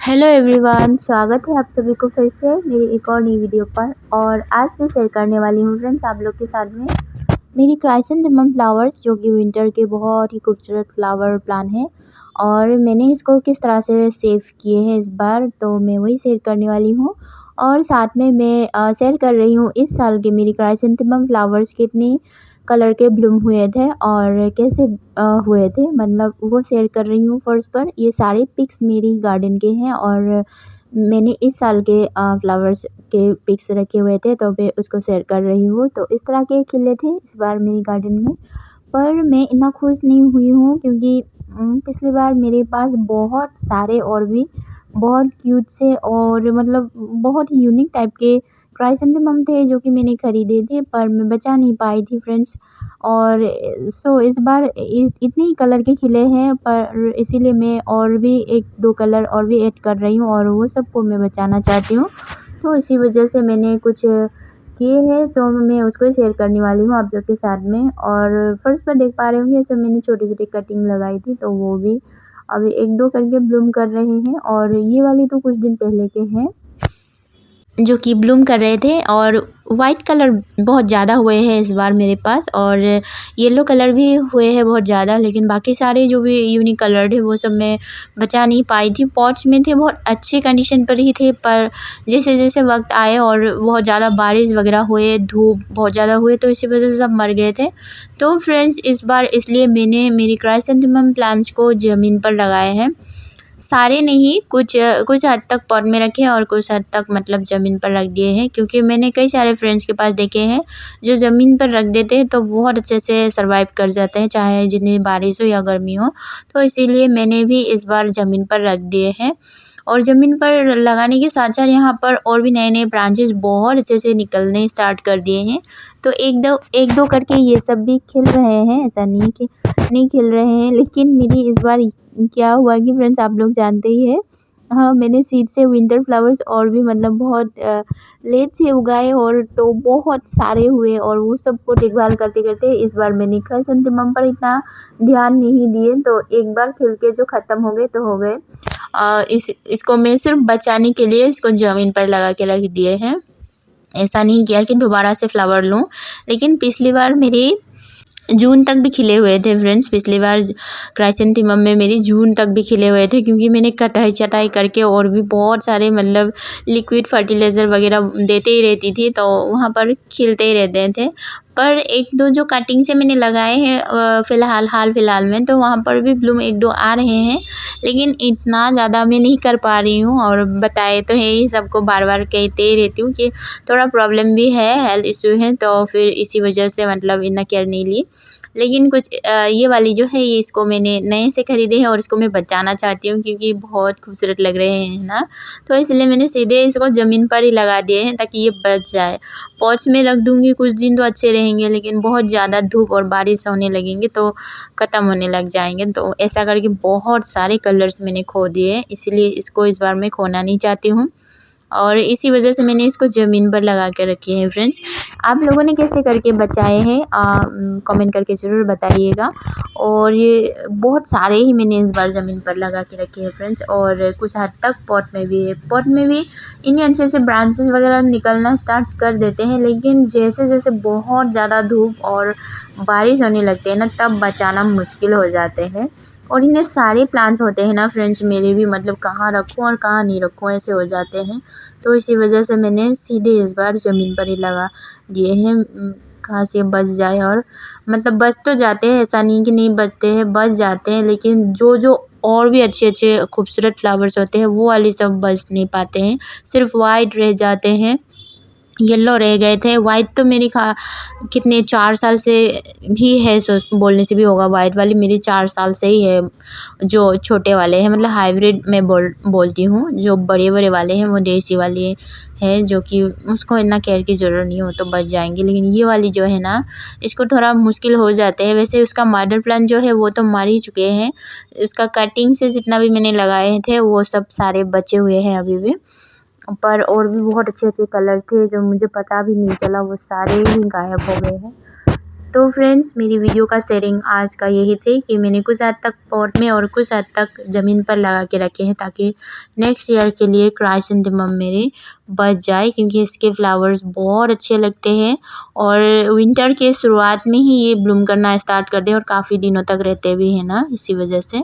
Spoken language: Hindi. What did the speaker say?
हेलो एवरीवन, स्वागत है आप सभी को फिर से मेरी एक और नई वीडियो पर। और आज मैं शेयर करने वाली हूँ फ्रेंड्स आप लोग के साथ में मेरी क्राइसेंथेमम फ्लावर्स, जो कि विंटर के बहुत ही खूबसूरत फ्लावर प्लांट है। और मैंने इसको किस तरह से सेव किए हैं इस बार, तो मैं वही शेयर करने वाली हूँ। और साथ में मैं शेयर कर रही हूँ इस साल के मेरी क्राइसेंथेमम फ्लावर्स कितनी कलर के ब्लूम हुए थे और कैसे हुए थे, मतलब वो शेयर कर रही हूँ। फर्स्ट पर ये सारे पिक्स मेरी गार्डन के हैं और मैंने इस साल के फ्लावर्स के पिक्स रखे हुए थे, तो मैं उसको शेयर कर रही हूँ। तो इस तरह के खिले थे इस बार मेरी गार्डन में। पर मैं इतना खुश नहीं हुई हूँ क्योंकि पिछली बार मेरे पास बहुत सारे और भी बहुत क्यूट से और मतलब बहुत ही यूनिक टाइप के क्राइसेंथेमम थे जो कि मैंने खरीदे थे, पर मैं बचा नहीं पाई थी फ्रेंड्स। और सो इस बार इतने ही कलर के खिले हैं, पर इसीलिए मैं और भी 1-2 कलर और भी ऐड कर रही हूँ और वो सबको मैं बचाना चाहती हूँ। तो इसी वजह से मैंने कुछ किए हैं, तो मैं उसको शेयर करने वाली हूँ आप लोग के साथ में। और फर्स्ट पर देख पा रहे होंगे, ये सब मैंने छोटी-छोटी कटिंग लगाई थी, तो वो भी अभी 1-2 करके ब्लूम कर रहे हैं। और ये वाली तो कुछ दिन पहले के हैं जो कि ब्लूम कर रहे थे। और वाइट कलर बहुत ज़्यादा हुए हैं इस बार मेरे पास, और येलो कलर भी हुए हैं बहुत ज़्यादा, लेकिन बाकी सारे जो भी यूनिक कलर थे वो सब मैं बचा नहीं पाई थी। पॉट्स में थे, बहुत अच्छी कंडीशन पर ही थे, पर जैसे जैसे वक्त आए और बहुत ज़्यादा बारिश वगैरह हुए, धूप बहुत ज़्यादा हुए, तो इसी वजह से सब मर गए थे। तो फ्रेंड्स इस बार इसलिए मैंने मेरी क्राइसेंथेमम प्लांट्स को ज़मीन पर लगाए हैं। सारे नहीं, कुछ हद तक पॉट में रखे हैं और कुछ हद तक मतलब ज़मीन पर रख दिए हैं, क्योंकि मैंने कई सारे फ्रेंड्स के पास देखे हैं जो ज़मीन पर रख देते हैं तो बहुत अच्छे से सर्वाइव कर जाते हैं, चाहे जितनी बारिश हो या गर्मी हो। तो इसीलिए मैंने भी इस बार ज़मीन पर रख दिए हैं। और ज़मीन पर लगाने के साथ साथ यहाँ पर और भी नए नए ब्रांचेस बहुत अच्छे से निकलने स्टार्ट कर दिए हैं। तो एक दो करके ये सब भी खिल रहे हैं, ऐसा नहीं कि नहीं खिल रहे हैं। लेकिन मेरी इस बार क्या हुआ कि फ्रेंड्स आप लोग जानते ही हैं, हाँ, मैंने सीड से विंटर फ्लावर्स और भी मतलब बहुत लेट से उगाए, और तो बहुत सारे हुए। और वो सबको देखभाल करते करते इस बार मैंने क्राइसेंथेमम पर इतना ध्यान नहीं दिए, तो एक बार खिल के जो ख़त्म हो गए तो हो गए। इसको मैं सिर्फ बचाने के लिए इसको ज़मीन पर लगा के रख दिए हैं, ऐसा नहीं किया कि दोबारा से फ्लावर लूँ। लेकिन पिछली बार मेरी जून तक भी खिले हुए थे फ्रेंड्स। पिछली बार क्राइसेंथेमम में मेरी जून तक भी खिले हुए थे, क्योंकि मैंने कटाई छटाई करके और भी बहुत सारे मतलब लिक्विड फर्टिलाइज़र वगैरह देते ही रहती थी, तो वहाँ पर खिलते ही रहते थे। पर 1-2 जो कटिंग से मैंने लगाए हैं हाल फिलहाल में, तो वहाँ पर भी ब्लूम 1-2 आ रहे हैं, लेकिन इतना ज़्यादा मैं नहीं कर पा रही हूँ। और बताए तो है ही, सबको बार बार कहते ही रहती हूँ कि थोड़ा प्रॉब्लम भी है, हेल्थ इशू है, तो फिर इसी वजह से मतलब इतना केयर नहीं ली। लेकिन कुछ ये वाली जो है, ये इसको मैंने नए से ख़रीदे हैं और इसको मैं बचाना चाहती हूँ क्योंकि बहुत खूबसूरत लग रहे हैं ना। तो इसलिए मैंने सीधे इसको ज़मीन पर ही लगा दिए हैं ताकि ये बच जाए। पॉट्स में रख दूँगी कुछ दिन तो अच्छे रहेंगे, लेकिन बहुत ज़्यादा धूप और बारिश होने लगेंगे तो ख़त्म होने लग जाएंगे। तो ऐसा करके बहुत सारे कलर्स मैंने खो दिए हैं, इसीलिए इसको इस बार मैं खोना नहीं चाहती हूँ, और इसी वजह से मैंने इसको ज़मीन पर लगा के रखी है फ्रेंड्स। आप लोगों ने कैसे करके बचाए हैं कमेंट करके ज़रूर बताइएगा। और ये बहुत सारे ही मैंने इस बार ज़मीन पर लगा के रखे हैं फ्रेंड्स, और कुछ हद तक पॉट में भी है। पॉट में भी इन्हें अच्छे से ब्रांचेस वगैरह निकलना स्टार्ट कर देते हैं, लेकिन जैसे जैसे बहुत ज़्यादा धूप और बारिश होने लगते हैं ना, तब बचाना मुश्किल हो जाते हैं। और इन्हें सारे प्लांट्स होते हैं ना फ्रेंड्स, मेरे भी मतलब कहाँ रखूँ और कहाँ नहीं रखूँ ऐसे हो जाते हैं। तो इसी वजह से मैंने सीधे इस बार ज़मीन पर ही लगा दिए हैं, कहाँ से बच जाए। और मतलब बच तो जाते हैं, ऐसा नहीं कि नहीं बचते हैं, बच जाते हैं, लेकिन जो जो और भी अच्छे अच्छे खूबसूरत फ्लावर्स होते हैं वो वाले सब बच नहीं पाते हैं, सिर्फ वाइट रह जाते हैं, येलो रह गए थे। वाइट तो मेरी कितने 4 साल से ही है, बोलने से भी होगा, वाइट वाली मेरी 4 साल से ही है। जो छोटे वाले हैं मतलब हाइब्रिड मैं बोलती हूँ, जो बड़े बड़े वाले हैं वो देसी वाले हैं, जो कि उसको इतना केयर की ज़रूरत नहीं हो तो बच जाएंगे। लेकिन ये वाली जो है ना, इसको थोड़ा मुश्किल हो जाते हैं। वैसे उसका मदर प्लांट जो है वो तो मर ही चुके हैं, उसका कटिंग से जितना भी मैंने लगाए थे वो सब सारे बचे हुए हैं अभी भी। पर और भी बहुत अच्छे अच्छे कलर थे जो मुझे पता भी नहीं चला, वो सारे ही गायब हो गए हैं। तो फ्रेंड्स मेरी वीडियो का शेयरिंग आज का यही थे कि मैंने कुछ हद तक पॉट में और कुछ हद तक ज़मीन पर लगा के रखे हैं ताकि नेक्स्ट ईयर के लिए क्राइसेंथेमम मेरे बच जाए, क्योंकि इसके फ्लावर्स बहुत अच्छे लगते हैं और विंटर के शुरुआत में ही ये ब्लूम करना स्टार्ट कर दे और काफ़ी दिनों तक रहते भी हैं ना, इसी वजह से।